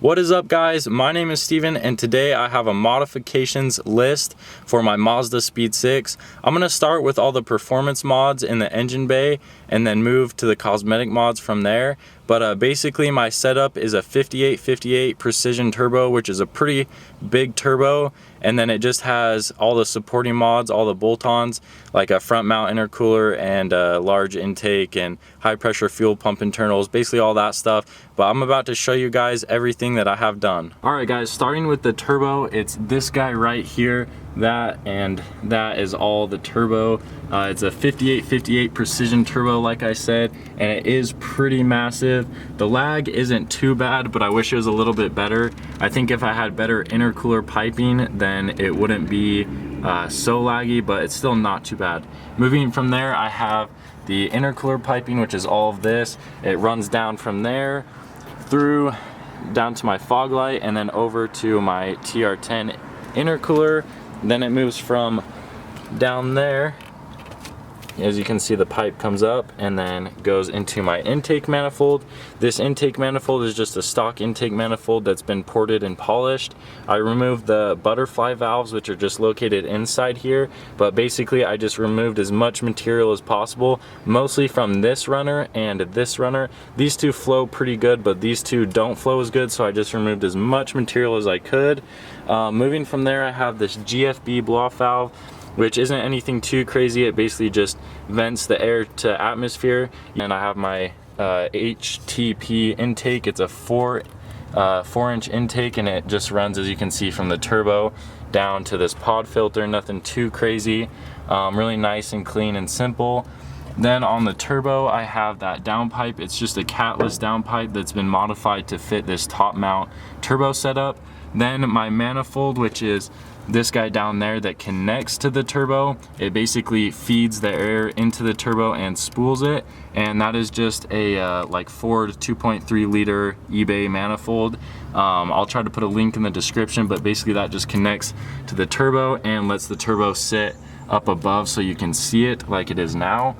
What is up, guys? My name is Steven, and today I have a modifications list for my Mazdaspeed 6. I'm going to start with all the performance mods in the engine bay and then move to the cosmetic mods from there. But basically my setup is a 5858 precision turbo, which is a pretty big turbo, and then it just has all the supporting mods, all the bolt-ons, like a front mount intercooler and a large intake and high pressure fuel pump internals, basically all that stuff. But I'm about to show you guys everything that I have done. Alright guys, starting with the turbo, it's this guy right here. That and that is all the turbo. It's a 5858 precision turbo, like I said, and it is pretty massive. The lag isn't too bad, but I wish it was a little bit better. I think if I had better intercooler piping, then it wouldn't be so laggy, but it's still not too bad. Moving from there, I have the intercooler piping, which is all of this. It runs down from there through down to my fog light and then over to my TR10 intercooler. Then it moves from down there, as you can see the pipe comes up and then goes into my intake manifold. This intake manifold is just a stock intake manifold that's been ported and polished. I removed the butterfly valves, which are just located inside here, but basically I just removed as much material as possible, mostly from this runner and this runner. These two flow pretty good, but these two don't flow as good, so I just removed as much material as I could. Moving from there, I have this GFB blow-off valve, which isn't anything too crazy. It basically just vents the air to atmosphere. And I have my HTP intake. It's a 4-inch intake, and it just runs, as you can see, from the turbo down to this pod filter. Nothing too crazy. Really nice and clean and simple. Then on the turbo, I have that downpipe. It's just a catless downpipe that's been modified to fit this top mount turbo setup. Then my manifold, which is this guy down there that connects to the turbo, it basically feeds the air into the turbo and spools it, and that is just a like Ford 2.3 liter eBay manifold. I'll try to put a link in the description, but basically that just connects to the turbo and lets the turbo sit up above so you can see it like it is now.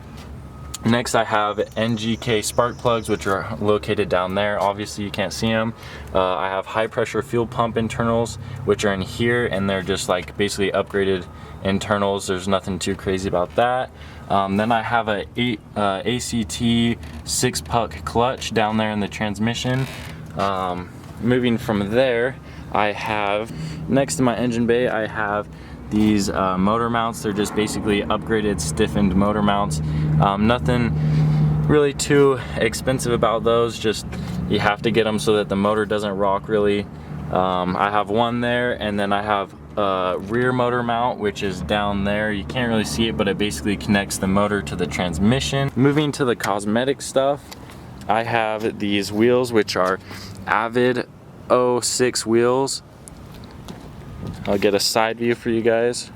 Next, I have NGK spark plugs, which are located down there. Obviously you can't see them. I have high pressure fuel pump internals, which are in here, and they're just like basically upgraded internals. There's nothing too crazy about that. Then I have a ACT 6-puck clutch down there in the transmission. Moving from there, I have, next to my engine bay, I have these motor mounts. They're just basically upgraded, stiffened motor mounts. Nothing really too expensive about those, just you have to get them so that the motor doesn't rock really. I have one there, and then I have a rear motor mount, which is down there. You can't really see it, but it basically connects the motor to the transmission. Moving to the cosmetic stuff, I have these wheels, which are Avid 06 wheels. I'll get a side view for you guys.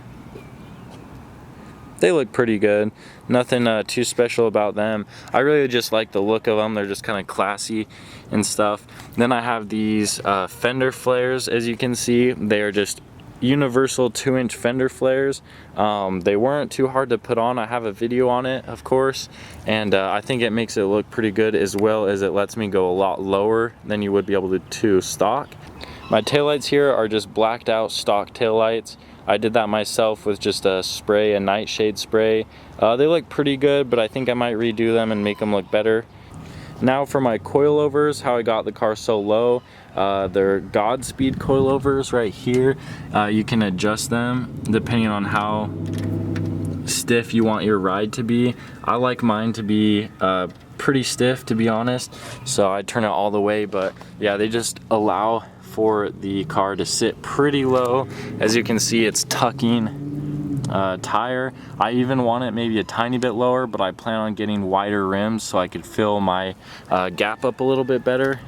They look pretty good. Nothing too special about them. I really just like the look of them. They're just kind of classy and stuff. Then I have these fender flares, as you can see. They are just universal 2-inch fender flares. They weren't too hard to put on. I have a video on it, of course, and I think it makes it look pretty good, as well as it lets me go a lot lower than you would be able to stock. My taillights here are just blacked out stock taillights. I did that myself with just a spray, a nightshade spray. They look pretty good, but I think I might redo them and make them look better. Now for my coilovers, how I got the car so low. They're Godspeed coilovers right here. You can adjust them depending on how stiff you want your ride to be. I like mine to be pretty stiff, to be honest, so I turn it all the way. But yeah, they just allow for the car to sit pretty low. As you can see, it's tucking tire. I even want it maybe a tiny bit lower, but I plan on getting wider rims so I could fill my gap up a little bit better.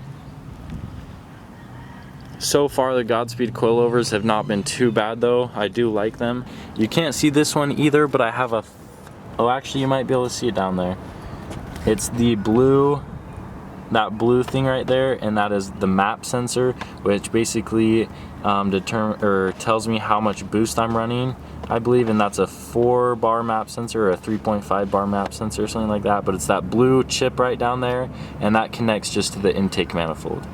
So far, the Godspeed coilovers have not been too bad though. I do like them. You can't see this one either, but I have a, oh, actually you might be able to see it down there. It's the blue, that blue thing right there, and that is the map sensor, which basically tells me how much boost I'm running, I believe, and that's a 4-bar map sensor or a 3.5-bar map sensor or something like that. But it's that blue chip right down there, and that connects just to the intake manifold.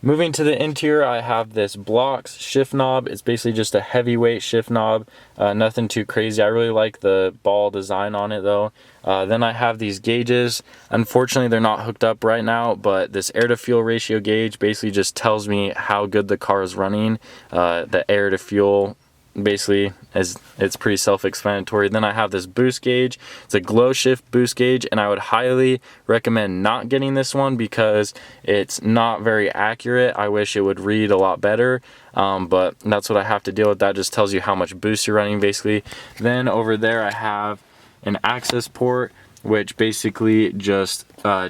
Moving to the interior, I have this Blocks shift knob. It's basically just a heavyweight shift knob, nothing too crazy. I really like the ball design on it though. Then I have these gauges. Unfortunately, they're not hooked up right now, but this air to fuel ratio gauge basically just tells me how good the car is running. The air to fuel basically, as it's pretty self-explanatory. Then I have this boost gauge. It's a glow shift boost gauge, and I would highly recommend not getting this one because it's not very accurate. I wish it would read a lot better, but that's what I have to deal with. That just tells you how much boost you're running basically. Then over there I have an access port, which basically just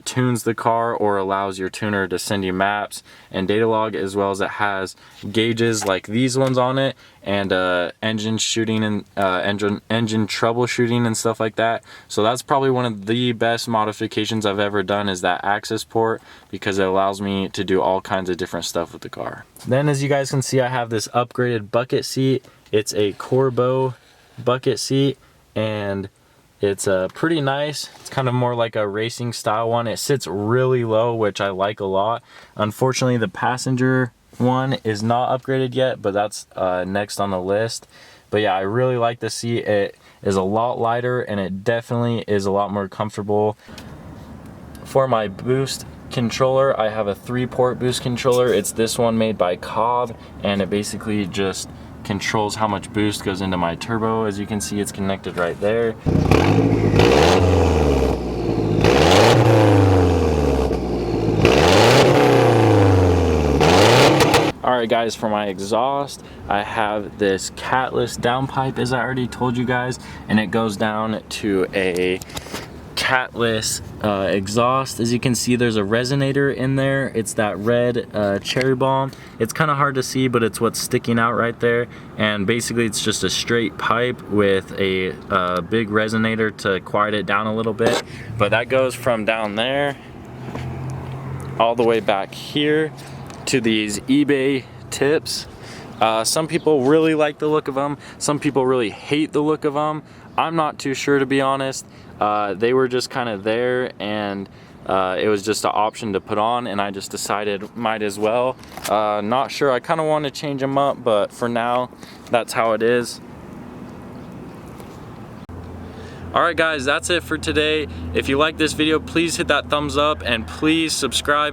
tunes the car or allows your tuner to send you maps and data log, as well as it has gauges like these ones on it, and engine shooting and engine troubleshooting and stuff like that. So that's probably one of the best modifications I've ever done, is that access port, because it allows me to do all kinds of different stuff with the car. Then as you guys can see, I have this upgraded bucket seat. It's a Corbeau bucket seat, and it's pretty nice. It's kind of more like a racing style one. It sits really low, which I like a lot. Unfortunately, the passenger one is not upgraded yet, but that's next on the list. But yeah, I really like the seat. It is a lot lighter, and it definitely is a lot more comfortable. For my boost controller, I have a 3-port boost controller. It's this one made by Cobb, and it basically just controls how much boost goes into my turbo. As you can see, it's connected right there. Alright guys, for my exhaust, I have this catless downpipe, as I already told you guys, and it goes down to a catless exhaust. As you can see, there's a resonator in there. It's that red cherry bomb. It's kind of hard to see, but it's what's sticking out right there. And basically it's just a straight pipe with a big resonator to quiet it down a little bit. But that goes from down there all the way back here to these eBay tips. Some people really like the look of them. Some people really hate the look of them. I'm not too sure, to be honest. They were just kind of there, and it was just an option to put on, and I just decided might as well. Not sure, I kind of want to change them up, but for now that's how it is. Alright guys, that's it for today. If you like this video, please hit that thumbs up, and please subscribe.